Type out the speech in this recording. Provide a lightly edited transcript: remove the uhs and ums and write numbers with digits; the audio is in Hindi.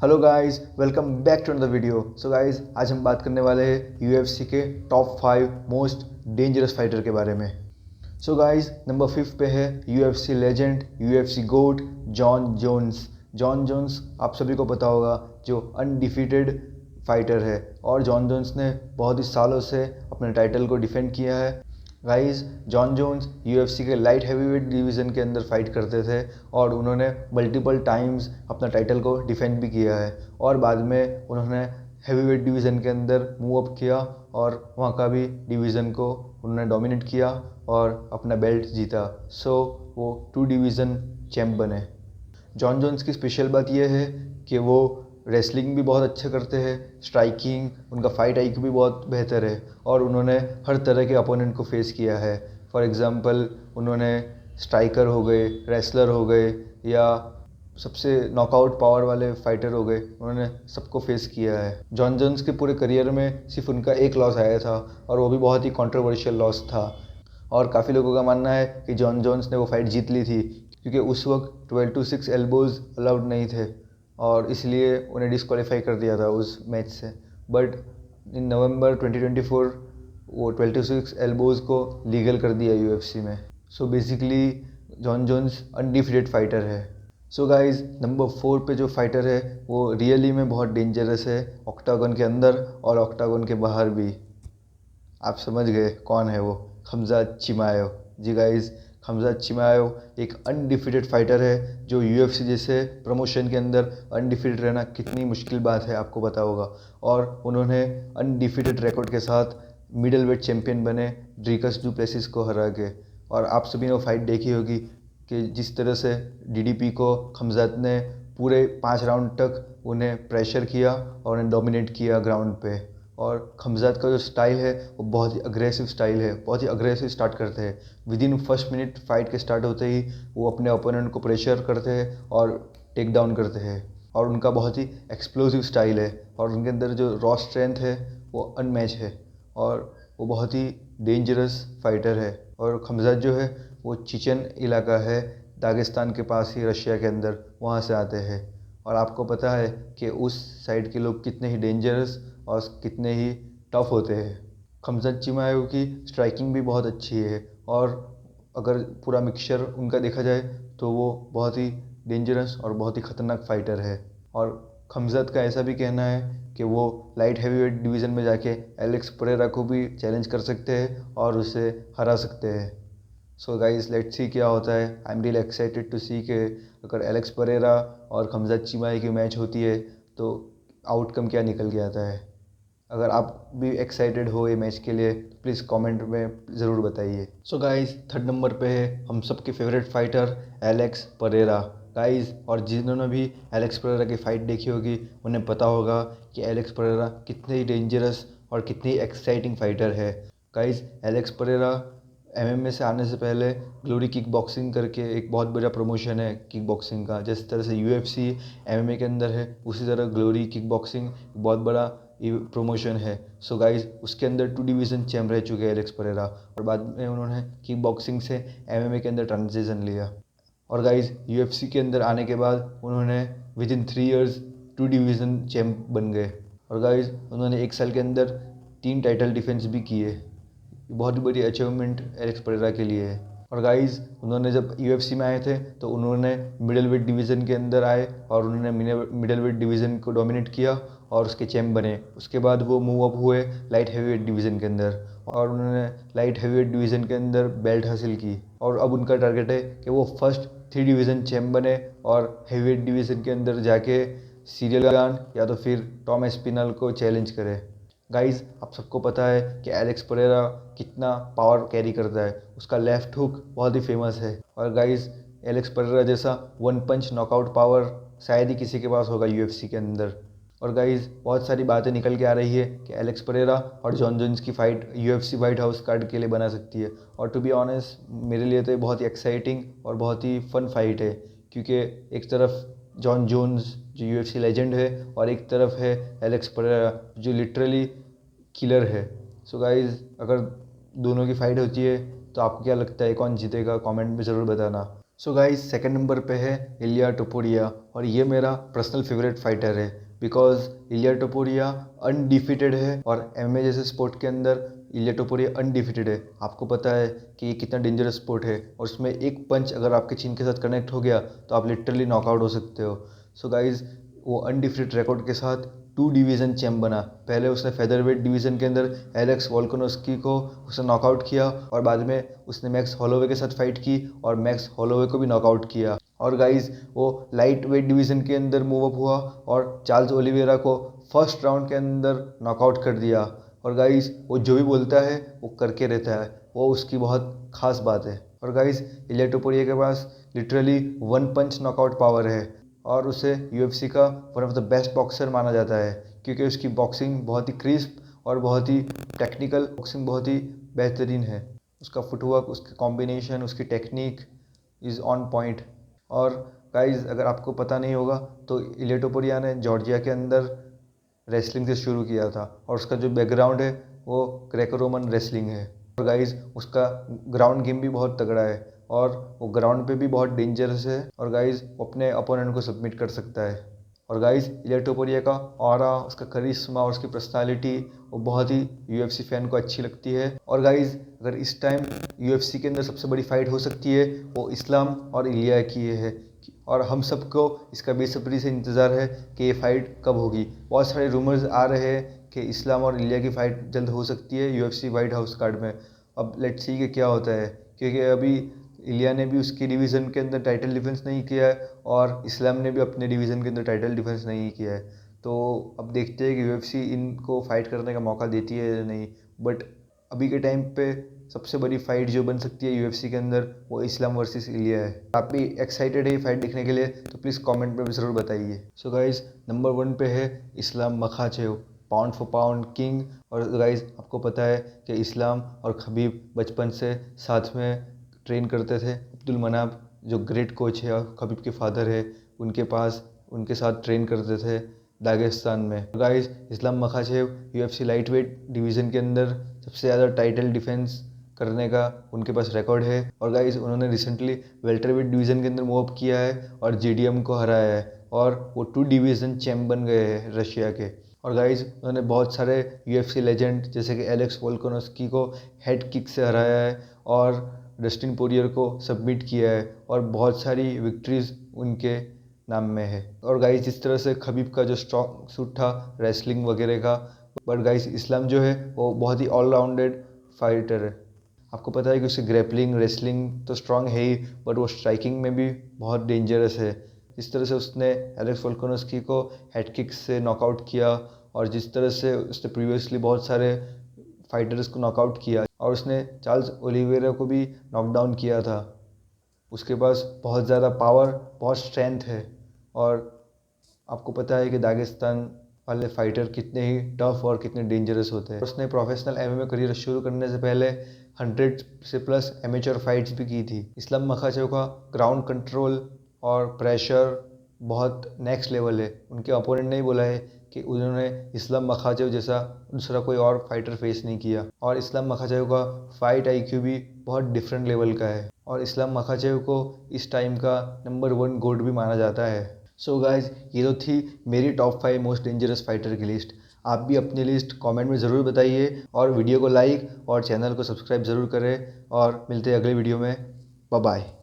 Hello guys, welcome back to another video. So guys, आज हम बात करने वाले हैं यूएफसी के टॉप 5 मोस्ट डेंजरस फाइटर के बारे में। सो गाइस, नंबर 5 पे है यूएफसी लेजेंड, यूएफसी गोट जॉन जोन्स। जॉन जोन्स आप सभी को पता होगा, जो अनडिफीटेड फाइटर है और जॉन जोन्स ने बहुत ही सालों से अपने टाइटल को डिफेंड किया है। गाइस, जॉन जोन्स यूएफसी के लाइट हैवीवेट डिवीज़न के अंदर फाइट करते थे और उन्होंने मल्टीपल टाइम्स अपना टाइटल को डिफेंड भी किया है और बाद में उन्होंने हैवीवेट डिवीज़न के अंदर मूव अप किया और वहाँ का भी डिवीज़न को उन्होंने डोमिनेट किया और अपना बेल्ट जीता। सो वो 2 डिवीज़न चैम्प बने। जॉन जोन्स की स्पेशल बात यह है कि वो रेसलिंग भी बहुत अच्छा करते हैं, स्ट्राइकिंग, उनका फाइट आईक्यू भी बहुत बेहतर है और उन्होंने हर तरह के अपोनेंट को फेस किया है। फॉर एग्ज़ाम्पल, उन्होंने स्ट्राइकर हो गए, रेसलर हो गए या सबसे नॉकआउट पावर वाले फाइटर हो गए, उन्होंने सबको फेस किया है। जॉन जोन्स के पूरे करियर में सिर्फ उनका एक लॉस आया था और वो भी बहुत ही कंट्रोवर्शियल लॉस था और काफ़ी लोगों का मानना है कि जॉन जोन्स ने वो फाइट जीत ली थी क्योंकि उस वक्त 12 to 6 एल्बोज़ अलाउड नहीं थे और इसलिए उन्हें डिस्क्वालीफाई कर दिया था उस मैच से। बट इन नवंबर 2024 वो 12 to 6 एल्बोज़ को लीगल कर दिया यूएफसी में। So basically John Jones undefeated fighter है। सो गाइज, नंबर 4 पे जो फाइटर है वो रियली में बहुत डेंजरस है, ऑक्टागन के अंदर और ऑक्टागन के बाहर भी। आप समझ गए कौन है वो, खमज़ात चिमाएव। जी गाइस, खमज़ात चिमाएव एक अनडिफीटेड फाइटर है जो यूएफसी जैसे प्रमोशन के अंदर अनडिफीटेड रहना कितनी मुश्किल बात है आपको पता होगा और उन्होंने अनडिफीटेड रिकॉर्ड के साथ मिडल वेट चैम्पियन बने ड्रीकस डू प्लेसिस को हरा के। और आप सभी ने वो फाइट देखी होगी कि जिस तरह से डीडीपी को खमज़ात ने पूरे 5 राउंड तक उन्हें प्रेशर किया और उन्हें डोमिनेट किया ग्राउंड पे। और खमज़ात का जो स्टाइल है वो बहुत ही अग्रेसिव स्टाइल है, बहुत ही अग्रेसिव स्टार्ट करते हैं। With in first minute fight के स्टार्ट होते ही वो अपने ओपोनेंट को प्रेशर करते हैं और टेक डाउन करते हैं और उनका बहुत ही एक्सप्लोसिव स्टाइल है और उनके अंदर जो रॉ स्ट्रेंथ है वो अनमैच है और वो बहुत ही डेंजरस फाइटर है। और खमज़ात जो है वो चेचन इलाका है, दागिस्तान के पास ही, रशिया के अंदर, वहाँ से आते हैं। और आपको पता है कि उस साइड के लोग कितने ही डेंजरस और कितने ही टफ होते हैं। खमज़ात चिमाएव की स्ट्राइकिंग भी बहुत अच्छी है और अगर पूरा मिक्सचर उनका देखा जाए तो वो बहुत ही डेंजरस और बहुत ही ख़तरनाक फाइटर है। और खमज़ात का ऐसा भी कहना है कि वो लाइट हैवीवेट डिवीज़न में जाके एलेक्स परेरा को भी चैलेंज कर सकते हैं और उसे हरा सकते हैं। सो गाइस, लेट्स सी क्या होता है। I am really excited to see के अगर एलेक्स परेरा और खमज़ात चिमाएव की मैच होती है तो आउटकम क्या निकल के आता है। अगर आप भी एक्साइटेड हो ये मैच के लिए तो प्लीज़ कमेंट में ज़रूर बताइए। सो गाइस, थर्ड नंबर पे है हम सबके favourite fighter Alex Pereira. Guys, और जिन्होंने भी एलेक्स परेरा की फ़ाइट देखी होगी उन्हें पता होगा कि एलेक्स परेरा कितने ही डेंजरस और कितनी एक्साइटिंग फाइटर है। गाइस, एलेक्स परेरा एमएमए से आने से पहले ग्लोरी किक बॉक्सिंग करके एक बहुत बड़ा प्रमोशन है किक बॉक्सिंग का। जिस तरह से यूएफसी एमएमए के अंदर है उसी तरह ग्लोरी किक बॉक्सिंग बहुत बड़ा प्रमोशन है। सो गाइस, उसके अंदर 2 डिवीज़न चैम्प रह चुके हैं एलेक्स परेरा और बाद में उन्होंने किक बॉक्सिंग से एमएमए के अंदर ट्रांजिशन लिया। और गाइस, यूएफसी के अंदर आने के बाद उन्होंने with in 3 years 2 division champ बन गए। और गाइस, उन्होंने 1 साल के अंदर 3 टाइटल डिफेंस भी किए। बहुत ही बड़ी अचीवमेंट एलेक्स परेरा के लिए है। और गाइस, उन्होंने जब यूएफसी में आए थे तो उन्होंने मिडल वेट डिवीज़न के अंदर आए और उन्होंने मिडल वेट डिवीज़न को डोमिनेट किया और उसके चैम्प बने। उसके बाद वो मूव अप हुए लाइट हैवीवेट डिवीज़न के अंदर और उन्होंने लाइट हैवीवेट डिवीज़न के अंदर बेल्ट हासिल की और अब उनका टारगेट है कि वो फर्स्ट 3 डिवीज़न चैम्प बने और हैवीवेट डिवीज़न के अंदर जाके सीरियल गान या तो फिर टॉम एस्पिनल को चैलेंज करे। गाइस, आप सबको पता है कि एलेक्स परेरा कितना पावर कैरी करता है, उसका लेफ्ट हुक बहुत ही फेमस है। और गाइस, एलेक्स परेरा जैसा 1 पंच नॉकआउट पावर शायद ही किसी के पास होगा यूएफसी के अंदर। और गाइस, बहुत सारी बातें निकल के आ रही है कि एलेक्स परेरा और जॉन जोन्स की fight UFC white house card के लिए बना सकती है। और टू बी ऑनेस्ट, मेरे लिए तो ये बहुत ही एक्साइटिंग और बहुत ही फन फाइट है क्योंकि एक तरफ जॉन जोन्स जो यूएफसी लेजेंड है और एक तरफ है एलेक्स परेरा जो लिटरली किलर है। सो गाइज़, अगर दोनों की फ़ाइट होती है तो आपको क्या लगता है कौन जीतेगा, कमेंट में ज़रूर बताना। सो गाइस सेकंड नंबर पे है इलिया टोपुरिया और ये मेरा पर्सनल फेवरेट फाइटर है बिकॉज इलिया टोपुरिया अनडिफिटेड है और एमएमए जैसे स्पोर्ट के अंदर इलिया टोपुरिया अनडिफिटेड है। आपको पता है कि ये कितना डेंजरस स्पोर्ट है और उसमें एक पंच अगर आपके चिन के साथ कनेक्ट हो गया तो आप लिटरली नॉकआउट हो सकते हो। सो गाइस वो अनडिफिटेड रिकॉर्ड के साथ 2 डिवीज़न चैम्प बना। पहले उसने फेदरवेट डिवीज़न के अंदर एलेक्स वोल्कानोव्स्की को उसने नॉकआउट किया और बाद में उसने मैक्स हॉलोवे के साथ फाइट की और मैक्स हॉलोवे को भी नॉकआउट किया। और गाइस वो लाइट वेट डिवीज़न के अंदर मूव अप हुआ और चार्ल्स ओलिवेरा को फर्स्ट राउंड के अंदर नॉकआउट कर दिया। और गाइस वो जो भी बोलता है वो करके रहता है, वो उसकी बहुत खास बात है। और गाइस इलिया टोपुरिया के पास लिटरली 1 पंच नॉकआउट पावर है और उसे यूएफसी का one of the best boxer माना जाता है क्योंकि उसकी बॉक्सिंग बहुत ही क्रिस्प और बहुत ही टेक्निकल बॉक्सिंग बहुत ही बेहतरीन है। उसका फुटवर्क, उसके कॉम्बिनेशन, उसकी टेक्निक इज़ ऑन पॉइंट। और गाइज अगर आपको पता नहीं होगा तो इलिया टोपुरिया ने जॉर्जिया के अंदर रेसलिंग से शुरू किया था और उसका जो बैकग्राउंड है वो ग्रेको रोमन रेसलिंग है। और गाइज उसका ग्राउंड गेम भी बहुत तगड़ा है और वो ग्राउंड पे भी बहुत डेंजरस है और गाइज वो अपने अपोनेंट को सबमिट कर सकता है। और गाइज इलिया टोपुरिया का ऑरा, उसका करिश्मा और उसकी पर्सनालिटी वो बहुत ही यूएफसी फैन को अच्छी लगती है। और गाइज अगर इस टाइम यूएफसी के अंदर सबसे बड़ी फाइट हो सकती है वो इस्लाम और इलिया की है और हम सबको इसका बेसब्री से इंतज़ार है कि ये फाइट कब होगी। बहुत सारे रूमर्स आ रहे हैं कि इस्लाम और इलिया की फ़ाइट जल्द हो सकती है यूएफसी वाइट हाउस कार्ड में। अब लेट्स सी कि क्या होता है क्योंकि अभी इलिया ने भी उसकी डिवीज़न के अंदर टाइटल डिफेंस नहीं किया है और इस्लाम ने भी अपने डिवीज़न के अंदर टाइटल डिफेंस नहीं किया है। तो अब देखते हैं कि यूएफसी इनको फाइट करने का मौका देती है या नहीं। बट अभी के टाइम पे सबसे बड़ी फाइट जो बन सकती है यूएफसी के अंदर वो इस्लाम वर्सेस इलिया है। आप भी एक्साइटेड है ये फाइट देखने के लिए तो प्लीज़ कमेंट में भी ज़रूर बताइए। सो गाइज नंबर 1 पे है Islam Makhachev, pound for pound king. और गाइज आपको पता है कि इस्लाम और खबीब बचपन से साथ में ट्रेन करते थे। अब्दुल मनाब जो ग्रेट कोच है और खबीब के फादर है उनके पास उनके साथ ट्रेन करते थे दागिस्तान में। Guys Islam Makhachev UFC light weight division के अंदर सबसे ज़्यादा टाइटल डिफेंस करने का उनके पास रिकॉर्ड है। और गाइज उन्होंने रिसेंटली वेल्टरवेट डिवीज़न के अंदर मूव अप किया है और जीडीएम को हराया है और वो 2 डिवीज़न चैम्प बन गए हैं रशिया के। और गाइज उन्होंने बहुत सारे यूएफसी लेजेंड जैसे कि एलेक्स वोल्कानोव्स्की को हेड किक से हराया है और डस्टिन पोरियर को सबमिट किया है और बहुत सारी विक्ट्रीज उनके नाम में है। और गाइज जिस तरह से खबीब का जो स्ट्रॉन्ग सूट था रेसलिंग वगैरह का, बट गाइज इस्लाम जो है वो बहुत ही ऑलराउंडेड फाइटर है। आपको पता है कि उसकी ग्रैपलिंग रेसलिंग तो स्ट्रांग है ही बट वो स्ट्राइकिंग में भी बहुत डेंजरस है। जिस तरह से उसने एलेक्स वोल्कानोव्स्की को हेड किक से नॉकआउट किया और जिस तरह से उसने प्रीवियसली बहुत सारे फाइटर्स को नॉकआउट किया और उसने चार्ल्स ओलिवेरा को भी नॉकडाउन किया था। उसके पास बहुत ज़्यादा पावर, बहुत स्ट्रेंथ है। और आपको पता है कि दागिस्तान वाले फाइटर कितने ही टफ और कितने डेंजरस होते हैं। उसने प्रोफेशनल एमएमए करियर शुरू करने से पहले 100 से प्लस एमेचर फाइट्स भी की थी। इस्लाम मखाचेव का ग्राउंड कंट्रोल और प्रेशर बहुत नेक्स्ट लेवल है। उनके अपोनेंट ने ही बोला है कि उन्होंने इस्लाम मखाचेव जैसा दूसरा कोई और फाइटर फेस नहीं किया और इस्लाम मखाचेव का फाइट आईक्यू भी बहुत डिफरेंट लेवल का है और इस्लाम मखाचेव को इस टाइम का नंबर 1 गोट भी माना जाता है। सो गाइज ये तो थी मेरी टॉप 5 मोस्ट डेंजरस फाइटर की लिस्ट। आप भी अपनी लिस्ट कमेंट में ज़रूर बताइए और वीडियो को लाइक और चैनल को सब्सक्राइब ज़रूर करें और मिलते हैं अगले वीडियो में। Bye bye.